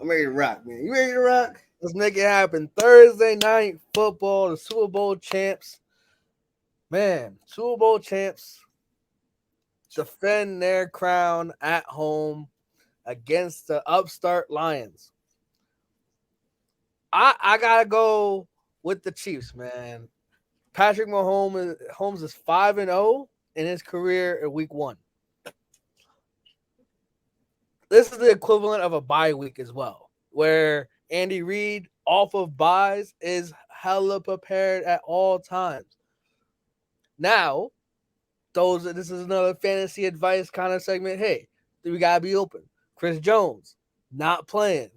I'm ready to rock, man. You ready to rock? Let's make it happen. Thursday night football, the Super Bowl champs. Man, Super Bowl champs defend their crown at home against the upstart Lions. I gotta go with the Chiefs, man. Patrick Mahomes is 5-0 in his career in week 1. This is the equivalent of a bye week as well, where Andy Reid off of buys is hella prepared at all times. Now, this is another fantasy advice kind of segment. Hey, we gotta be open. Chris Jones not playing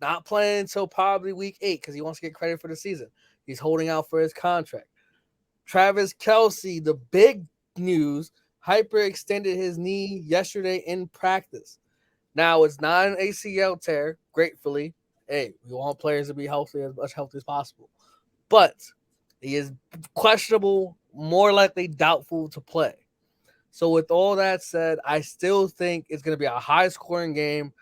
until probably week 8 because he wants to get credit for the season. He's holding out for his contract. Travis Kelce, the big news, hyperextended his knee yesterday in practice. Now it's not an ACL tear, gratefully. Hey, we want players to be healthy, as much healthy as possible. But he is questionable, more likely doubtful to play. So with all that said, I still think it's going to be a high-scoring game.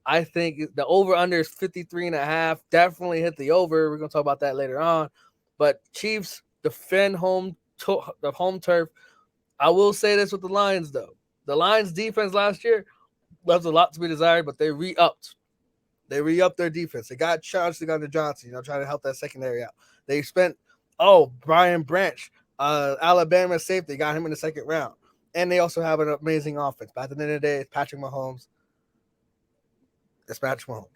I think the over-under is 53.5. Definitely hit the over. We're going to talk about that later on. But Chiefs defend the home turf. I will say this with the Lions, though. The Lions' defense last year left a lot to be desired, but they re-upped. They re-upped their defense. They got Charles, they got the Johnson, trying to help that secondary out. They spent, Brian Branch, Alabama safety, got him in the second round. And they also have an amazing offense. But at the end of the day, it's Patrick Mahomes. It's Patrick Mahomes.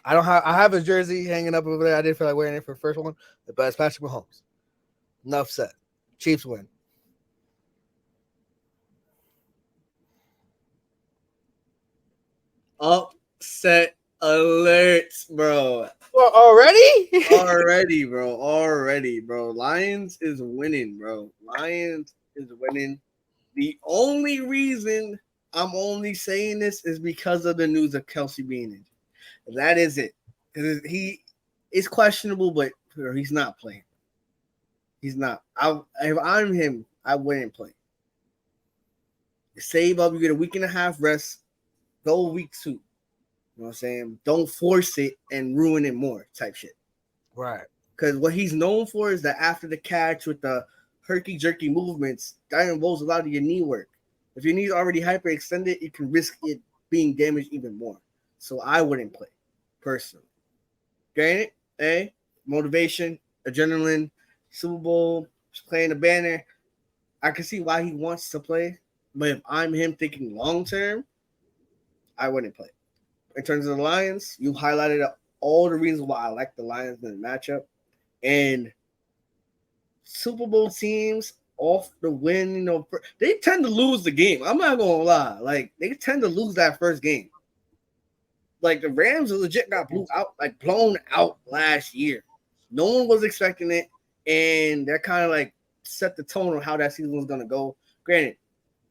I have his jersey hanging up over there. I didn't feel like wearing it for the first one, but it's Patrick Mahomes. Enough said. Chiefs win. Upset alerts, bro. Well, already? Already, bro. Lions is winning, bro. Lions is winning. The only reason I'm only saying this is because of the news of Kelce being injured. That is it. Because he is questionable, but he's not playing. He's not. If I'm him, I wouldn't play. Save up. You get a week and a half rest. Go week 2. You know what I'm saying? Don't force it and ruin it more type shit. Right. Because what he's known for is that after the catch with the herky-jerky movements, that involves a lot of your knee work. If your knee's already hyperextended, you can risk it being damaged even more. So I wouldn't play, personally. Granted, motivation, adrenaline, Super Bowl, playing the banner. I can see why he wants to play. But if I'm him thinking long-term, I wouldn't play. In terms of the Lions, you highlighted all the reasons why I like the Lions in the matchup. And Super Bowl teams off the win, they tend to lose the game. I'm not going to lie. Like, they tend to lose that first game. Like, the Rams legit got blown out last year. No one was expecting it. And they're kind of like set the tone on how that season was going to go. Granted,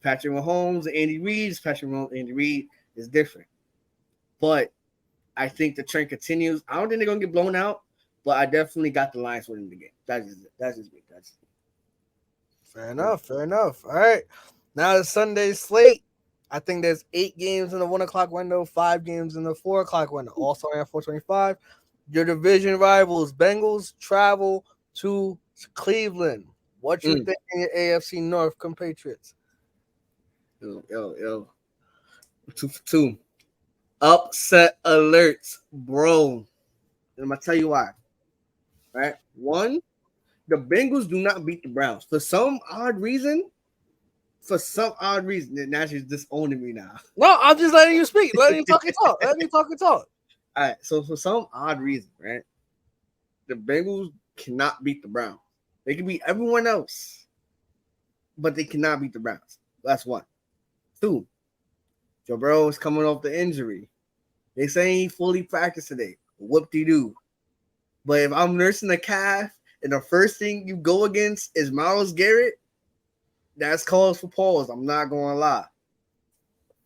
Patrick Mahomes and Andy Reid is different. But I think the trend continues. I don't think they're going to get blown out, but I definitely got the Lions winning the game. That's just it. That's just me. Fair enough. All right. Now the Sunday slate. I think there's 8 games in the 1 o'clock window, 5 games in the 4 o'clock window, all starting at 4:25. Your division rivals, Bengals, travel to Cleveland. What you think in your AFC North compatriots? Yo. 2 for 2. Upset alerts, bro. And I'm going to tell you why. Right? 1, the Bengals do not beat the Browns. For some odd reason, Nash is disowning me now. No, I'm just letting you speak. Letting you talk and talk. All right. So for some odd reason, right, the Bengals cannot beat the Browns. They can beat everyone else, but they cannot beat the Browns. That's 1. 2, Joe Burrow is coming off the injury. They say he fully practiced today. Whoop-de-doo. But if I'm nursing a calf and the first thing you go against is Myles Garrett, that's cause for pause. I'm not going to lie.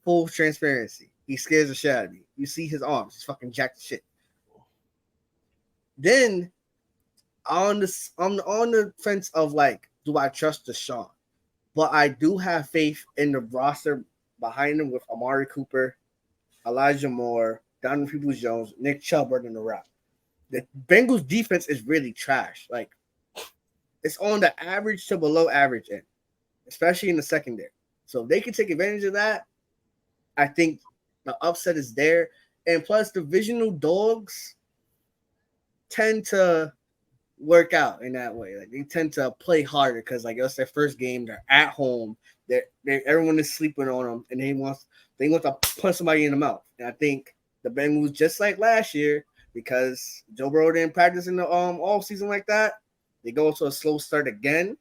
Full transparency. He scares the shit out of me. You see his arms. He's fucking jacked shit. Then, I'm on the fence of, like, do I trust Deshaun? But I do have faith in the roster behind him with Amari Cooper, Elijah Moore, Donovan Peoples-Jones, Nick Chubb running the route. The Bengals defense is really trash. Like, it's on the average to below average end, especially in the secondary. So if they can take advantage of that, I think the upset is there. And plus, divisional dogs tend to work out in that way. Like, they tend to play harder because, like, it's their first game. They're at home. Everyone is sleeping on them, and they want to punch somebody in the mouth. And I think the Bengals, just like last year, because Joe Burrow didn't practice in the off season like that, they go to a slow start again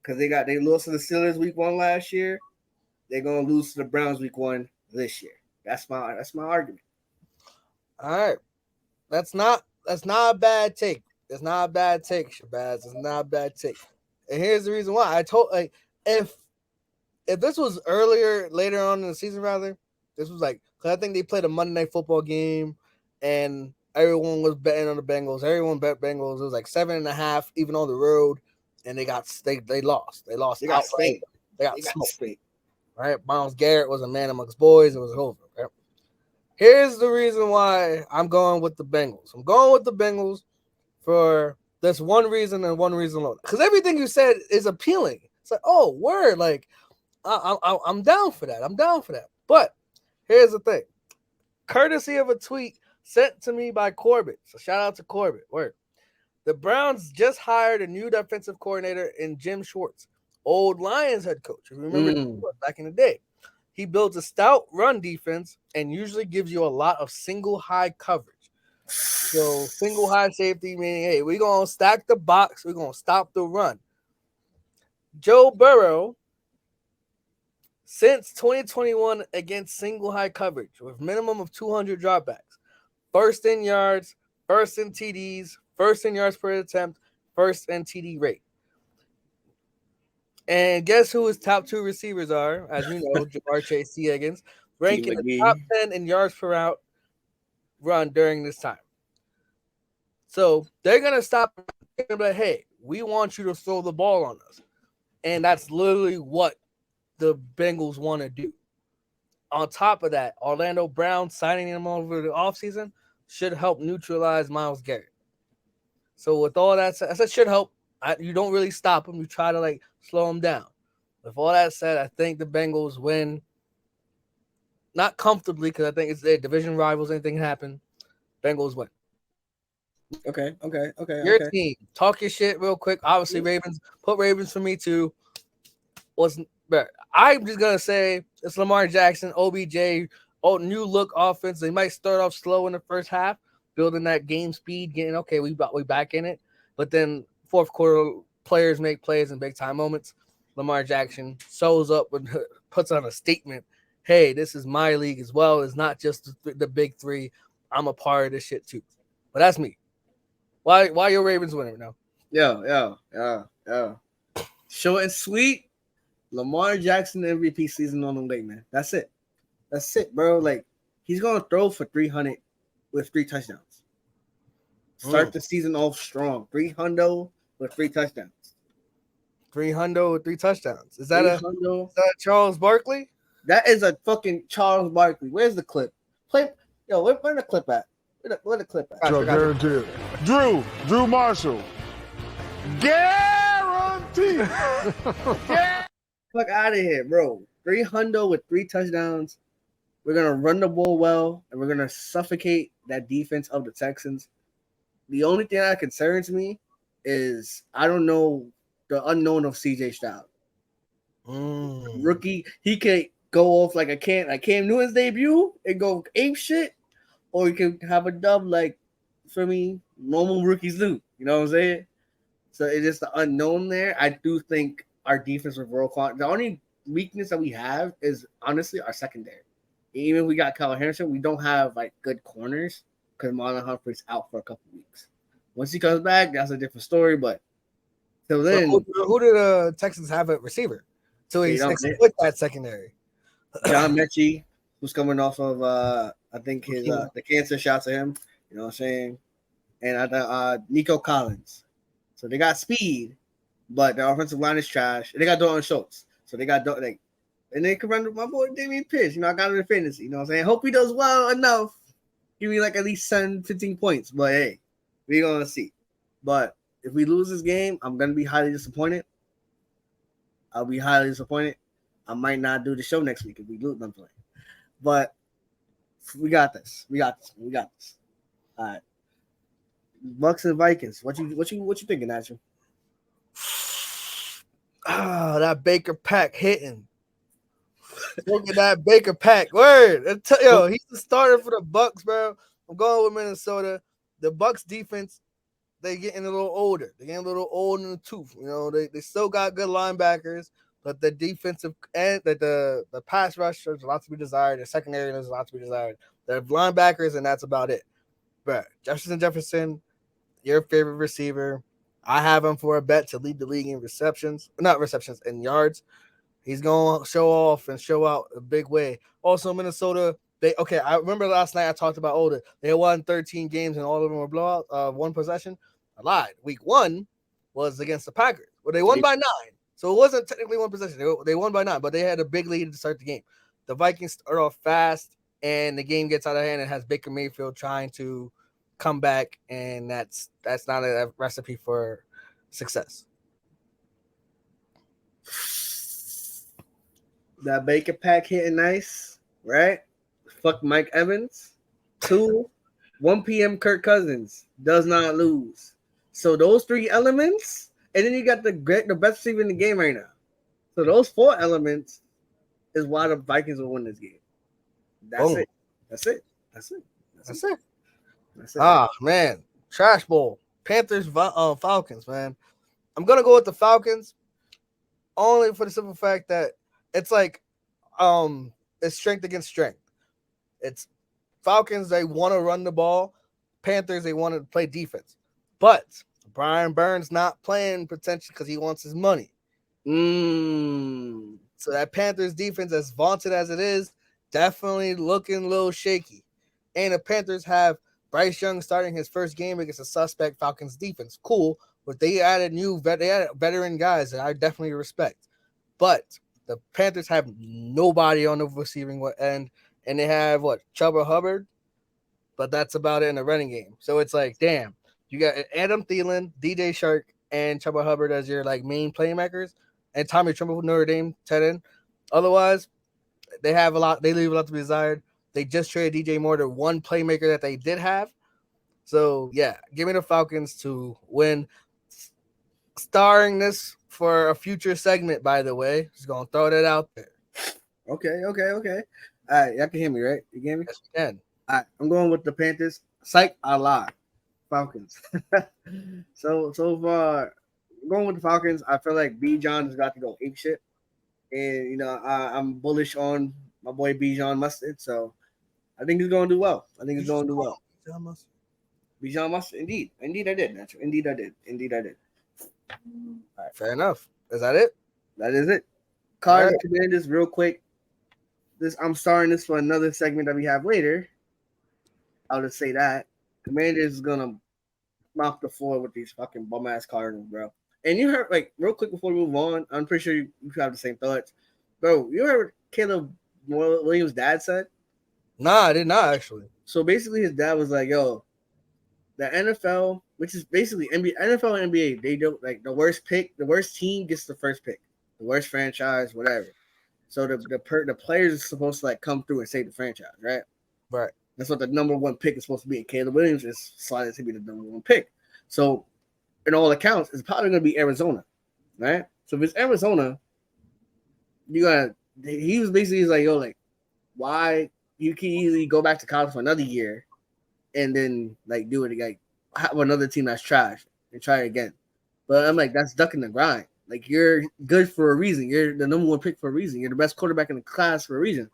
because they lost to the Steelers week 1 last year. They're gonna lose to the Browns week 1 this year. That's my argument. All right, that's not a bad take. It's not a bad take, Shabazz. It's not a bad take. And here's the reason why. I told if this was later on in the season, rather, this was because I think they played a Monday Night Football game, and everyone was betting on the Bengals. Everyone bet Bengals. It was 7.5, even on the road, and they lost. They lost. They got spanked. They got smoked. Right? Myles Garrett was a man amongst boys. It was over. Right? Here's the reason why I'm going with the Bengals. I'm going with the Bengals for this one reason and one reason alone. Because everything you said is appealing. It's oh, word. I'm down for that. I'm down for that. But here's the thing. Courtesy of a tweet sent to me by Corbett. So shout out to Corbett. Word. The Browns just hired a new defensive coordinator in Jim Schwartz, old Lions head coach. If you remember back in the day. He builds a stout run defense and usually gives you a lot of single high coverage. So single high safety, meaning, hey, we're going to stack the box. We're going to stop the run. Joe Burrow, since 2021 against single high coverage with minimum of 200 dropbacks, first in yards, first in TDs, first in yards per attempt, first in TD rate. And guess who his top 2 receivers are? As you know, Jamar Chase, T. Higgins, ranking the top 10 in yards per route run during this time. So they're going to stop and be like, hey, we want you to throw the ball on us. And that's literally what the Bengals want to do. On top of that, Orlando Brown signing him over the offseason should help neutralize Myles Garrett. So with all that said, that should help. You don't really stop him. You try to slow him down. With all that said, I think the Bengals win. Not comfortably, because I think it's their division rivals. Anything can happen. Bengals win. Okay. Your team. Talk your shit real quick. Obviously, Ravens. Put Ravens for me too. I'm just gonna say it's Lamar Jackson, OBJ, new look offense. They might start off slow in the first half, building that game speed, getting we back in it. But then fourth quarter, players make plays in big time moments. Lamar Jackson shows up and puts on a statement. Hey, this is my league as well. It's not just the big 3. I'm a part of this shit too. But that's me. Why your Ravens winning now? Yo. Short and sweet. Lamar Jackson MVP season on the way, man. That's it, bro. He's gonna throw for 300 with 3 touchdowns. Start the season off strong. 300 with 3 touchdowns. 300 with 3 touchdowns. Is that a Charles Barkley? That is a fucking Charles Barkley. Where's the clip? Where the clip at? Where the clip at? Guaranteed. Drew Marshall. Guaranteed. Fuck out of here, bro. 300 with 3 touchdowns. We're gonna run the ball well, and we're gonna suffocate that defense of the Texans. The only thing that concerns me is I don't know the unknown of CJ Stroud. Rookie, he can go off like Cam Newton's debut and go ape shit, or he can have a dub normal rookies do. You know what I'm saying? So it's just the unknown there. I do think our defense with world class. The only weakness that we have is honestly our secondary. Even if we got Kyle Harrison, we don't have good corners because Marlon Humphrey's out for a couple weeks. Once he comes back, that's a different story. But till then, who did the Texans have at receiver? So he's with that secondary. John Mechie, who's coming off of I think his the cancer shots at him. You know what I'm saying? And Nico Collins. So they got speed, but the offensive line is trash. And they got Dalton Schultz. So they got and they can run with my boy Damian Pierce. I got him in fantasy. You know what I'm saying? Hope he does well enough Give me like at least 10, 15 points. But hey, we're gonna see. But if we lose this game, I'm gonna be highly disappointed. I'll be highly disappointed. I might not do the show next week if we lose them playing. But we got this. We got this. We got this. All right. Bucs and Vikings. What you thinking, Natural? Oh, that Baker Pack hitting. Look at that Baker Pack. Word. Yo, he's the starter for the Bucs, bro. I'm going with Minnesota. The Bucs defense, they getting a little older. They're getting a little old in the tooth. You know, they still got good linebackers, but the defensive and the pass rush, there's a lot to be desired. The secondary, there's a lot to be desired. The linebackers, and that's about it. But Jefferson, your favorite receiver. I have him for a bet to lead the league in in yards. He's going to show off and show out a big way. Also, Minnesota, I remember last night I talked about they won 13 games and all of them were blowout, one possession. I lied. Week 1 was against the Packers, where they won by 9. So it wasn't technically one possession. They won by 9, but they had a big lead to start the game. The Vikings start off fast, and the game gets out of hand and has Baker Mayfield trying to come back, and that's not a recipe for success. That Baker Pack hitting nice, right? Fuck Mike Evans. 2, 1 p.m. Kirk Cousins does not lose. So those 3 elements, and then you got the best receiver in the game right now. So those 4 elements is why the Vikings will win this game. That's it. That's it. That's it. That's it. That's it. Ah, man. Trash bowl. Panthers, Falcons, man. I'm going to go with the Falcons only for the simple fact that it's like it's strength against strength. It's Falcons, they want to run the ball. Panthers, they want to play defense. But Brian Burns not playing potentially because he wants his money. So that Panthers defense, as vaunted as it is, definitely looking a little shaky. And the Panthers have Bryce Young starting his first game against a suspect Falcons defense. Cool, but they added veteran guys that I definitely respect. But the Panthers have nobody on the receiving end, and they have Chuba Hubbard, but that's about it in the running game. So it's like, damn, you got Adam Thielen, DJ Shark, and Chuba Hubbard as your main playmakers, and Tommy Tremble, Notre Dame tight end. Otherwise, they leave a lot to be desired. They just traded DJ Moore, the one playmaker that they did have. So yeah, give me the Falcons to win. Starring this for a future segment, by the way. Just gonna throw that out there. Okay. All right, y'all can hear me, right? You hear me? Yes, we can. All right, I'm going with the Panthers. Psych, I lied. Falcons. so far, I'm going with the Falcons. I feel like Bijan has got to go ape shit, and I'm bullish on my boy Bijan Mustard. So I think he's going to do well. Bijan Mustard, indeed I did. Natural. Indeed I did. All right, fair enough. Is that it? That is it. Cards and Commanders, real quick. I'm starting this for another segment that we have later. I'll just say that Commanders is gonna mop the floor with these fucking bum ass Cardinals, bro. And you heard, real quick before we move on, I'm pretty sure you have the same thoughts, bro. You heard what Caleb Williams' dad said? Nah, I did not actually. So basically, his dad was like, "Yo, the NFL, which is basically NFL and NBA, they don't the worst team gets the first pick, the worst franchise, whatever. So the players are supposed to come through and save the franchise, right? Right. That's what the number 1 pick is supposed to be. And Caleb Williams is sliding to be the number 1 pick. So, in all accounts, it's probably going to be Arizona, right? So if it's Arizona, he was basically like, yo, why you can easily go back to college for another year and then do it have another team that's trash and try it again. But I'm like, that's ducking the grind. You're good for a reason. You're the number 1 pick for a reason. You're the best quarterback in the class for a reason.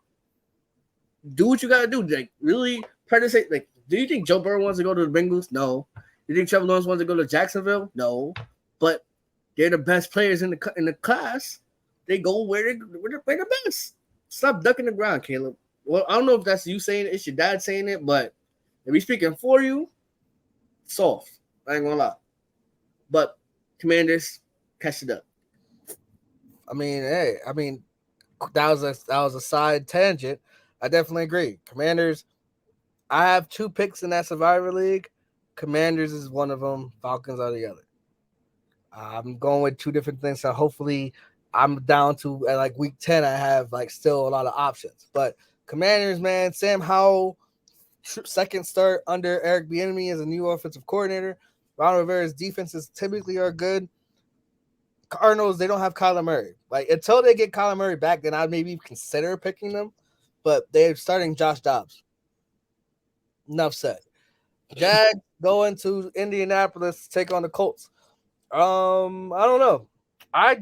Do what you gotta do. Really predicate. Do you think Joe Burrow wants to go to the Bengals? No. You think Trevor Lawrence wants to go to Jacksonville? No. But they're the best players in the class. They go where they're the best. Stop ducking the ground, Caleb. Well, I don't know if that's you saying it. It's your dad saying it, but if he's speaking for you, soft. I ain't gonna lie. But Commanders, catch it up. That was a side tangent. I definitely agree. Commanders, I have 2 picks in that Survivor League. Commanders is one of them. Falcons are the other. I'm going with 2 different things. So hopefully I'm down to at like week 10. I have like still a lot of options. But Commanders, man, Sam Howell, second start under Eric Bieniemy as a new offensive coordinator. Ron Rivera's defenses typically are good. Cardinals, they don't have Kyler Murray. Like until they get Kyler Murray back, then I'd maybe consider picking them. But they're starting Josh Dobbs. Enough said. Jags going to Indianapolis to take on the Colts. I don't know. I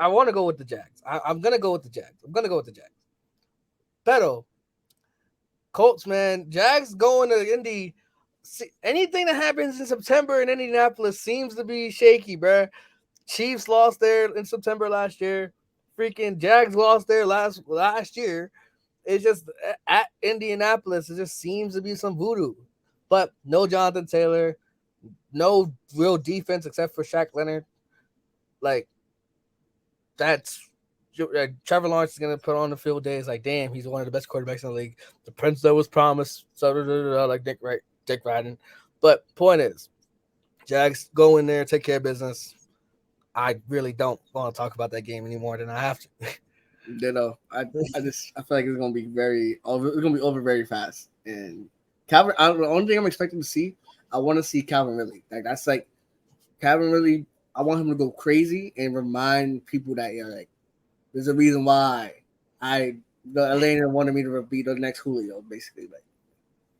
want to go with the Jags. I'm gonna go with the Jags. Pero Colts, man. Jags going to Indy. See, anything that happens in September in Indianapolis seems to be shaky, bro. Chiefs lost there in September last year. Freaking Jags lost there last year. It's just at Indianapolis, it just seems to be some voodoo. But no Jonathan Taylor, no real defense except for Shaq Leonard. Like, that's Trevor Lawrence is going to put on the field days like, damn, he's one of the best quarterbacks in the league. The prince that was promised, like Dick Radin. But point is, Jags go in there, take care of business. I really don't want to talk about that game any more than I have to. You know, I feel like it's gonna be over very fast. And Calvin, the only thing I'm expecting to see, I want to see Calvin Ridley. Like that's like Calvin Ridley. I want him to go crazy and remind people that like there's a reason why Atlanta wanted me to be the next Julio. Basically, like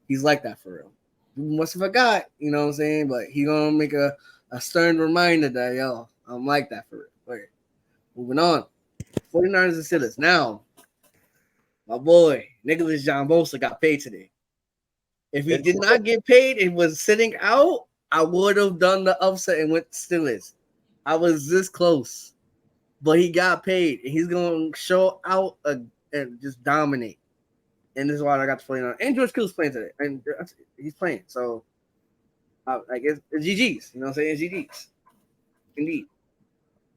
he's like that for real. He must have forgot, you know what I'm saying? But he's gonna make a stern reminder that yo, I'm like that for real. Okay. Moving on. 49ers and Steelers. Now, my boy, Nicholas John Bosa got paid today. If he did not get paid and was sitting out, I would have done the upset and went Steelers. I was this close. But he got paid. And he's going to show out and just dominate. And this is why I got the 49ers. And George Kittle's playing today. And he's playing. So, I guess it's GG's. You know what I'm saying? It's GG's. Indeed.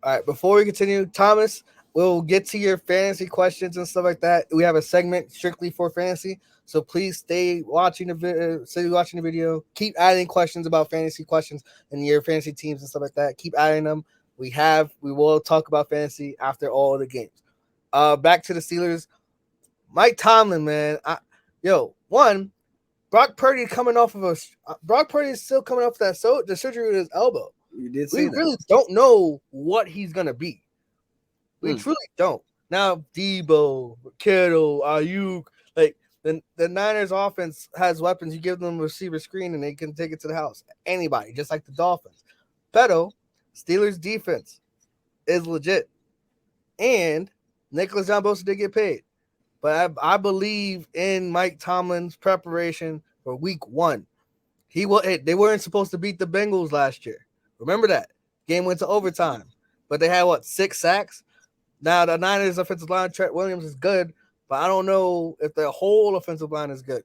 All right, before we continue, Thomas, we'll get to your fantasy questions and stuff like that. We have a segment strictly for fantasy, so please stay watching the video. Keep adding questions about fantasy questions and your fantasy teams and stuff like that. Keep adding them. We will talk about fantasy after all the games. Back to the Steelers. Mike Tomlin, man. Brock Purdy is still coming off that the surgery with his elbow. You did we really don't know what he's gonna be. We truly don't. Now Debo, Kittle, Ayuk, like the Niners offense has weapons. You give them a receiver screen and they can take it to the house. Anybody, just like the Dolphins. Pero Steelers defense is legit. And Nicholas John Bosa did get paid. But I believe in Mike Tomlin's preparation for week 1. They weren't supposed to beat the Bengals last year. Remember that. Game went to overtime. But they had, 6 sacks? Now, the Niners' offensive line, Trent Williams, is good, but I don't know if the whole offensive line is good.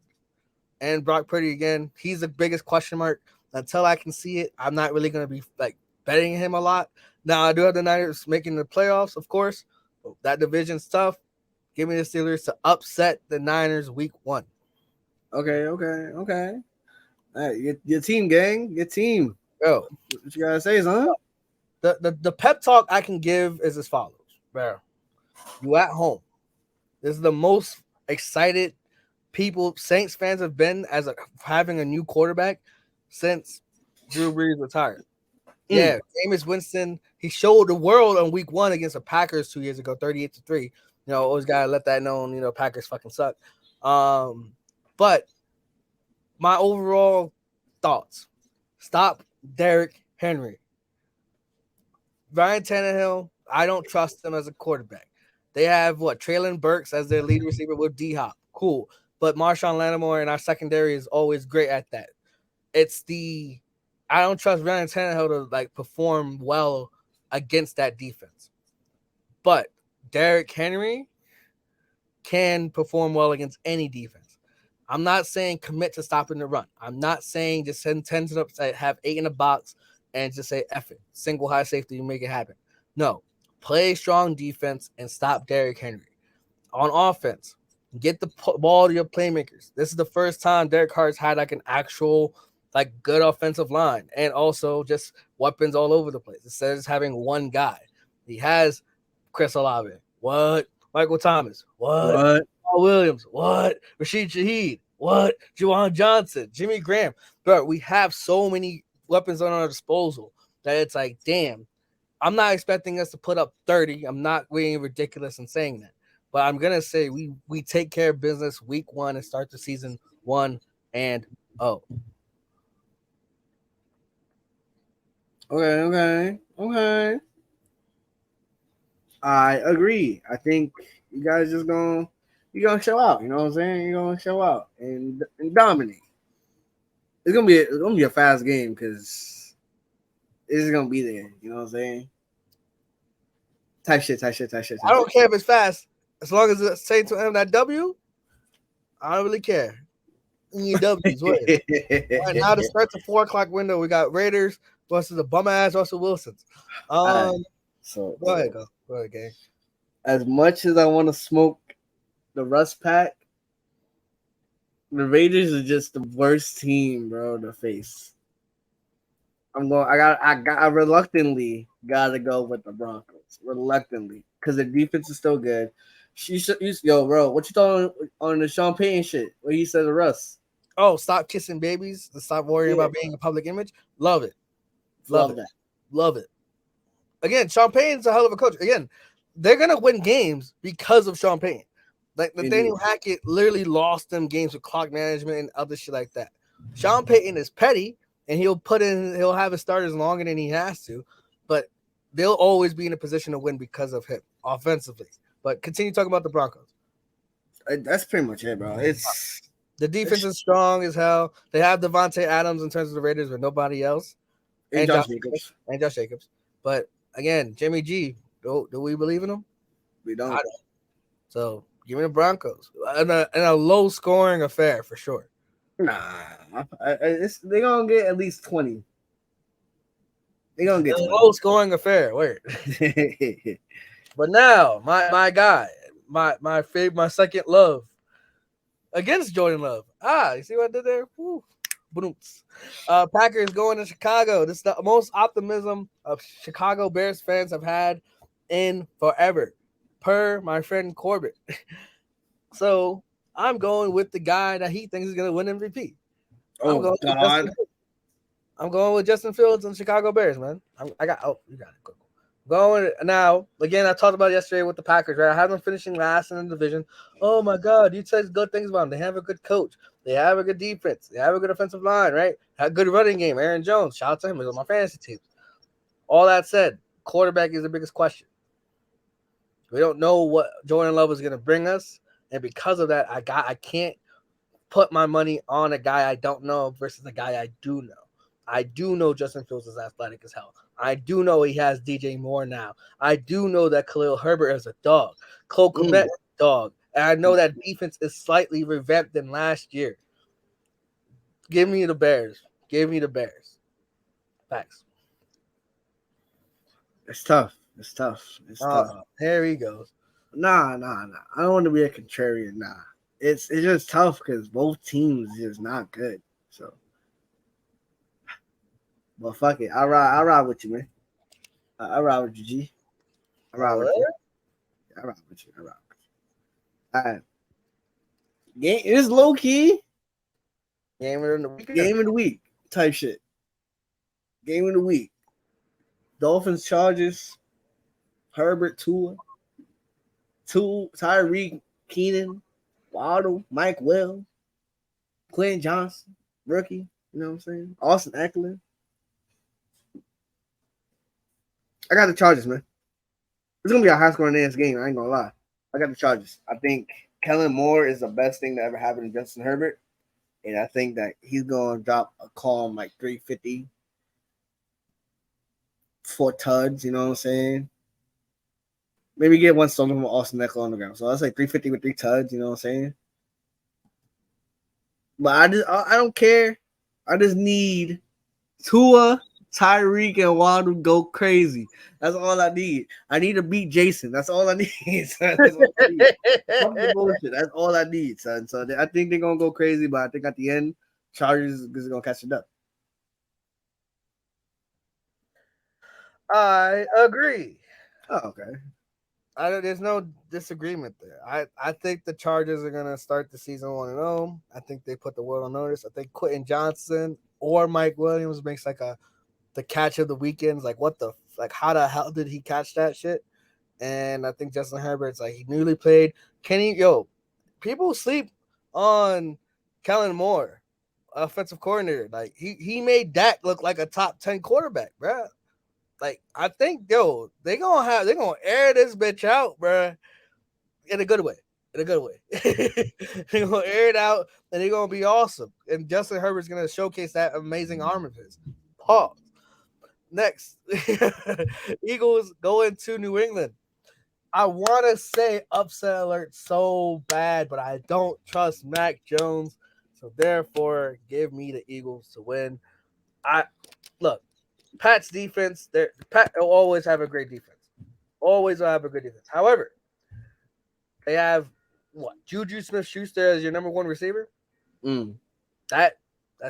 And Brock Purdy, again, he's the biggest question mark. Until I can see it, I'm not really going to be, betting him a lot. Now, I do have the Niners making the playoffs, of course. That division's tough. Give me the Steelers to upset the Niners week 1. Okay. All right, your team, gang. Your team. Yo, what you gotta say, son? The pep talk I can give is as follows, bro. You at home. This is the most excited Saints fans have been having a new quarterback since Drew Brees retired. Yeah, Jameis Winston, he showed the world on week 1 against the Packers 2 years ago, 38-3. You know, always gotta let that known, Packers fucking suck. But my overall thoughts. Stop Derrick Henry. Ryan Tannehill, I don't trust him as a quarterback. They have Traylon Burks as their lead receiver with D-Hop. Cool. But Marshawn Lattimore in our secondary is always great at that. I don't trust Ryan Tannehill to perform well against that defense. But Derrick Henry can perform well against any defense. I'm not saying commit to stopping the run. I'm not saying just send 10s up, have 8 in the box, and just say F it. Single high safety, you make it happen. No. Play strong defense and stop Derrick Henry. On offense, Get the ball to your playmakers. This is the first time Derek Carr's had like an actual like good offensive line and also just weapons all over the place. Instead of just having one guy, he has Chris Olave. What? Michael Thomas. What? Paul Williams. What? Rashid Shaheed. What? Juwan Johnson. Jimmy Graham. Bro, we have so many weapons on our disposal that it's like, damn. I'm not expecting us to put up 30. I'm not being ridiculous in saying that. But I'm gonna say we take care of business week 1 and start the season 1-0. Okay. I agree. I think you guys you're gonna show out. You know what I'm saying? You're gonna show out and dominate. It's gonna be a fast game because it's gonna be there. You know what I'm saying? Type shit. I don't care if it's fast. As long as it's saying to him that W, I don't really care. W's. Right now to start the 4:00 window, we got Raiders versus the bum ass Russell Wilsons. So go ahead, gang. As much as I want to smoke the Russ pack, the Raiders are just the worst team, bro, to face. I reluctantly gotta go with the Broncos. Reluctantly. Because the defense is still good. Bro, what you thought on the Sean Payton shit? What he said to Russ? Oh, stop kissing babies and stop worrying about being a public image. Love it. Love it. Again, Sean Payton's a hell of a coach. Again, they're gonna win games because of Sean Payton. Like Nathaniel Hackett literally lost them games with clock management and other shit like that. Sean Payton is petty and he'll have his starters longer than he has to, but they'll always be in a position to win because of him offensively. But continue talking about the Broncos. That's pretty much it, bro. The defense is strong as hell. They have Devontae Adams in terms of the Raiders, but nobody else. And Josh Jacobs. But again, Jimmy G, do we believe in him? We don't. I don't. So give me the Broncos in a low scoring affair for sure. Nah, they're gonna get at least 20. They're gonna get a low scoring affair. Wait. But now, my guy, my favorite, my second love against Jordan Love. You see what I did there? Woo. Packers going to Chicago. This is the most optimism of Chicago Bears fans have had in forever, per my friend Corbett. So I'm going with the guy that he thinks is going to win MVP. Oh, God. I'm going with Justin Fields and the Chicago Bears, man. You got it. Go. Going now, again, I talked about it yesterday with the Packers, right? I have them finishing last in the division. Oh, my God. You said good things about them. They have a good coach. They have a good defense. They have a good offensive line, right? Have a good running game. Aaron Jones, shout out to him. He's on my fantasy team. All that said, quarterback is the biggest question. We don't know what Jordan Love is going to bring us. And because of that, I can't put my money on a guy I don't know versus a guy I do know. I do know Justin Fields is athletic as hell. I do know he has DJ Moore now. I do know that Khalil Herbert is a dog. Cole Kmet is a dog. And I know that defense is slightly revamped than last year. Give me the Bears. Facts. It's tough. Here he goes. Nah. I don't want to be a contrarian. Nah. It's just tough because both teams is just not good. So, well, fuck it. I'll ride with you, man. I'll ride with you, G. I'll ride with you. All right. Game is low key. Game of the week type shit. Game of the week. Dolphins-Chargers. Herbert, Tua, Tyreek, Keenan, Waddle, Mike Wells, Quentin Johnson, rookie. You know what I'm saying? Austin Eckler. I got the Chargers, man. It's gonna be a high-scoring ass game. I ain't gonna lie. I got the Chargers. I think Kellen Moore is the best thing that ever happened to Justin Herbert, and I think that he's gonna drop a calm like 350, 4 tuds. You know what I'm saying? Maybe get one stolen from Austin Eckler on the ground. So that's like 350 with 3 tuds. You know what I'm saying? But I don't care. I just need Tua Tyreek and Waddle go crazy. That's all I need. I need to beat Jason. That's all I need. Son. That's all I need. Fuck the bullshit. That's all I need, son. So I think they're gonna go crazy, but I think at the end, Chargers is gonna catch it up. I agree. Oh, okay. There's no disagreement there. I think the Chargers are gonna start the season 1-0. I think they put the world on notice. I think Quentin Johnson or Mike Williams makes like the catch of the weekends. Like how the hell did he catch that shit? And I think Justin Herbert's like he newly played. People sleep on Kellen Moore, offensive coordinator. Like he made Dak look like a top 10 quarterback, bro. Like I think they're gonna air this bitch out, bro, in a good way. They're gonna air it out and they're gonna be awesome. And Justin Herbert's gonna showcase that amazing arm of his. Pause. Next, Eagles going to New England. I want to say upset alert so bad, but I don't trust Mac Jones. So therefore, give me the Eagles to win. Pat's defense, Pat will always have a great defense. Always will have a good defense. However, they have Juju Smith-Schuster as your number one receiver. That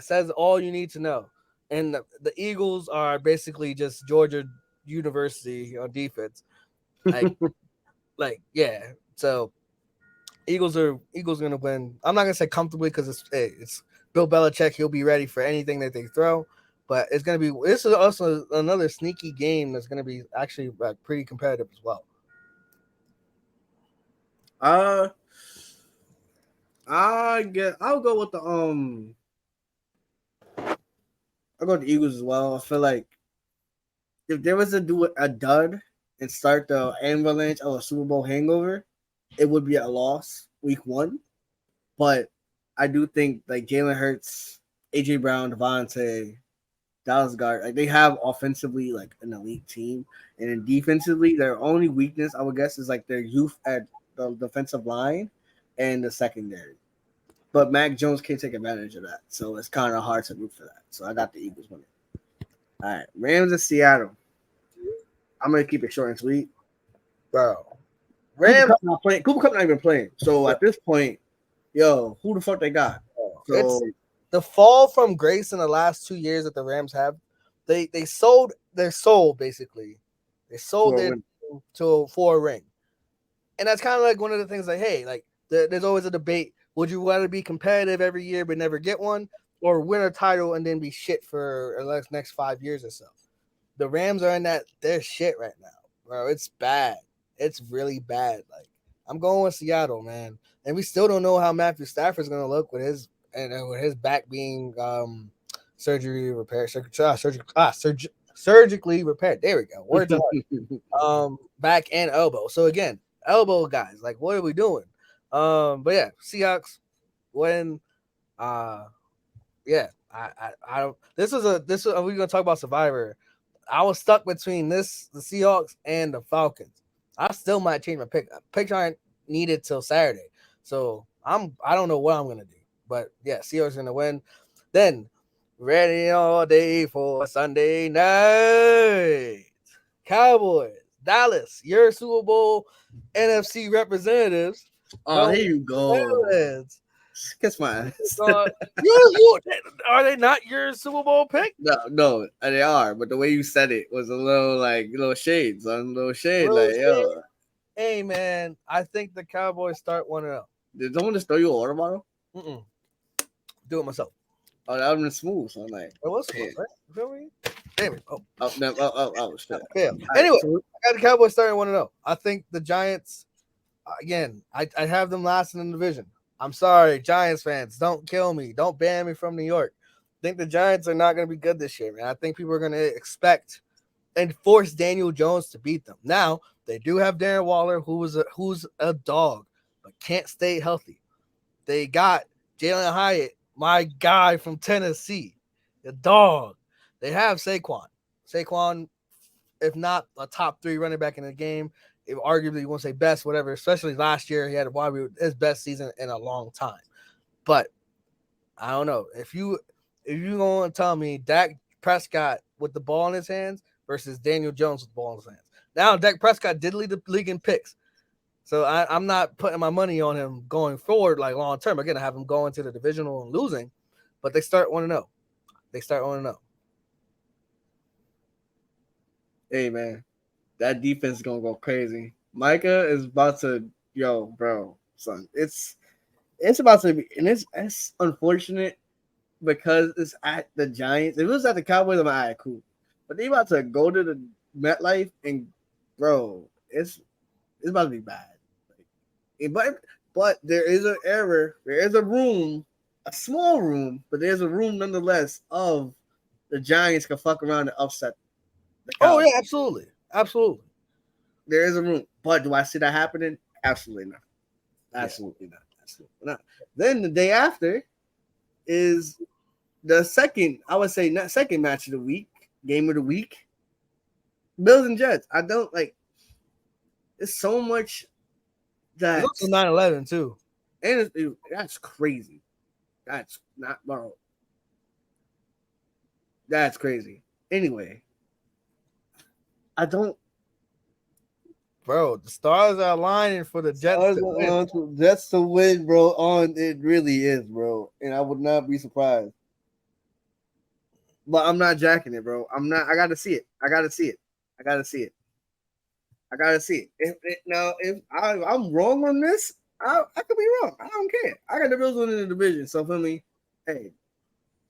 says all you need to know. And the Eagles are basically just Georgia University on defense. Yeah. So Eagles are gonna win. I'm not gonna say comfortably because it's Bill Belichick. He'll be ready for anything that they throw. But this is also another sneaky game that's going to be actually pretty competitive as well. I'll go with I'll go with the Eagles as well. I feel like if there was a dud and start the avalanche of a Super Bowl hangover, it would be a loss week 1. But I do think like Jalen Hurts, AJ Brown, Devontae, Dallas Guard, like they have offensively like an elite team, and then defensively, their only weakness I would guess is like their youth at the defensive line and the secondary. But Mac Jones can't take advantage of that, so it's kind of hard to root for that. So I got the Eagles winning. All right, Rams and Seattle. I'm gonna keep it short and sweet, bro. Rams not playing. Cooper Kupp not even playing. So at this point, who the fuck they got? So the fall from grace in the last 2 years that the Rams have, they sold their soul basically. They sold it for a ring, and that's kind of like one of the things. Like, hey, like there's always a debate: would you want to be competitive every year but never get one, or win a title and then be shit for the next 5 years or so? The Rams are in their shit right now, bro. It's bad. It's really bad. Like I'm going with Seattle, man, and we still don't know how Matthew Stafford's gonna look with his back being surgically repaired. Surgically repaired. There we go. Words hard. Back and elbow. So again, elbow guys. Like, what are we doing? But yeah, Seahawks win. Yeah. I don't. This is we're gonna talk about Survivor. I was stuck between the Seahawks and the Falcons. I still might change my pick. Picks aren't needed till Saturday, so I don't know what I'm gonna do. But yeah, Seahawks gonna win. Then ready all day for Sunday night. Cowboys, Dallas, your Super Bowl NFC representatives. Oh, here you go. Kiss my ass. Are they not your Super Bowl pick? No, they are. But the way you said it was a little shade, son. A little shade. Hey, man, I think the Cowboys start 1-0. Did someone just throw you a water bottle? Do it myself. Oh, that would have been smooth. So I'm like, it was smooth, right? You feel me? Damn it. Shit. Yeah. Anyway, I got the Cowboys starting 1-0. I think the Giants, again, I have them last in the division. I'm sorry, Giants fans. Don't kill me. Don't ban me from New York. I think the Giants are not going to be good this year, man. I think people are going to expect and force Daniel Jones to beat them. Now, they do have Darren Waller, who's a dog, but can't stay healthy. They got Jalen Hyatt, my guy from Tennessee, the dog. They have Saquon. Saquon, if not a top 3 running back in the game, arguably you won't say best, whatever. Especially last year, he had his best season in a long time. But I don't know if you going to tell me Dak Prescott with the ball in his hands versus Daniel Jones with the ball in his hands. Now, Dak Prescott did lead the league in picks. So I'm not putting my money on him going forward, like long term. Again, I have him going to the divisional and losing, but they start 1-0. They start 1-0. Hey man, that defense is gonna go crazy. Micah is about to, bro, son. It's about to be, and it's unfortunate because it's at the Giants. If it was at the Cowboys, I'm like, cool. But they about to go to the MetLife, and bro, it's about to be bad. But there is an error. There is a room, a small room, but there's a room nonetheless of the Giants can fuck around and upset the Cowboys. Oh yeah, absolutely, absolutely. There is a room, but do I see that happening? Absolutely not. Absolutely not. Absolutely not. Then the day after is the second, I would say, not second match of the week, game of the week. Bills and Jets. I don't like. It's so much. That's also 9/11 too, and that's crazy. That's not bro. That's crazy. Anyway, I don't. Bro, the stars are aligning for the Jets to win. Jets to win, bro. It really is, bro, and I would not be surprised. But I'm not jacking it, bro. I'm not. I gotta see it. I gotta see it. If I'm wrong on this, I could be wrong. I don't care. I got the Bills winning the division, so for me, hey.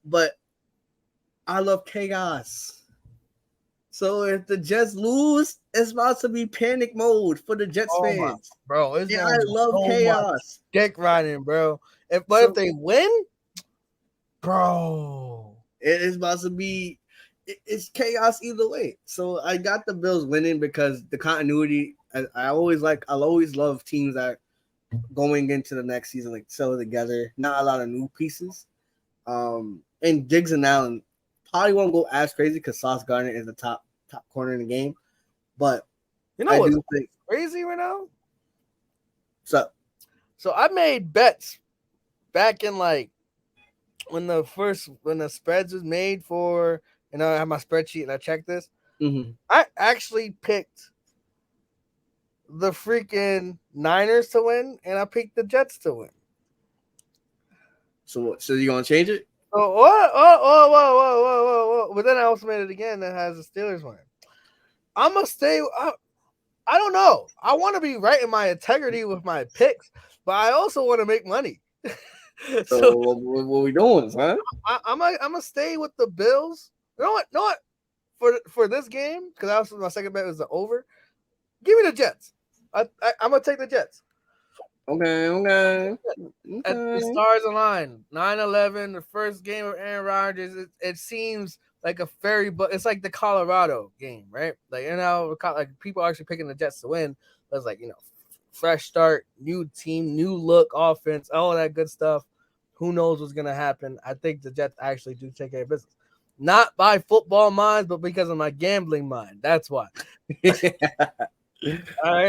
But I love chaos. So if the Jets lose, it's about to be panic mode for the Jets fans. Bro, I love chaos. Dick riding, bro. If they win, bro, it is about to be. It's chaos either way. So I got the Bills winning because the continuity. I always love teams that going into the next season like sell together. Not a lot of new pieces. And Diggs and Allen probably won't go as crazy because Sauce Gardner is the top corner in the game. But I do think crazy right now. So I made bets back in like when the spreads was made for. And I have my spreadsheet and I checked this. Mm-hmm. I actually picked the freaking Niners to win, and I picked the Jets to win. So you gonna change it? Whoa. But then I also made it again that has the Steelers winning. I'm gonna stay. I don't know. I want to be right in my integrity with my picks, but I also want to make money. So what we doing, huh? I'm gonna stay with the Bills. You know what? For this game, because also my second bet was the over. Give me the Jets. I'm gonna take the Jets. Okay. At the stars align. 9/11, the first game of Aaron Rodgers. It seems like a fairy, but it's like the Colorado game, right? Like like people are actually picking the Jets to win. But it's like fresh start, new team, new look, offense, all that good stuff. Who knows what's gonna happen? I think the Jets actually do take care of business. Not by football minds, but because of my gambling mind. That's why. All right.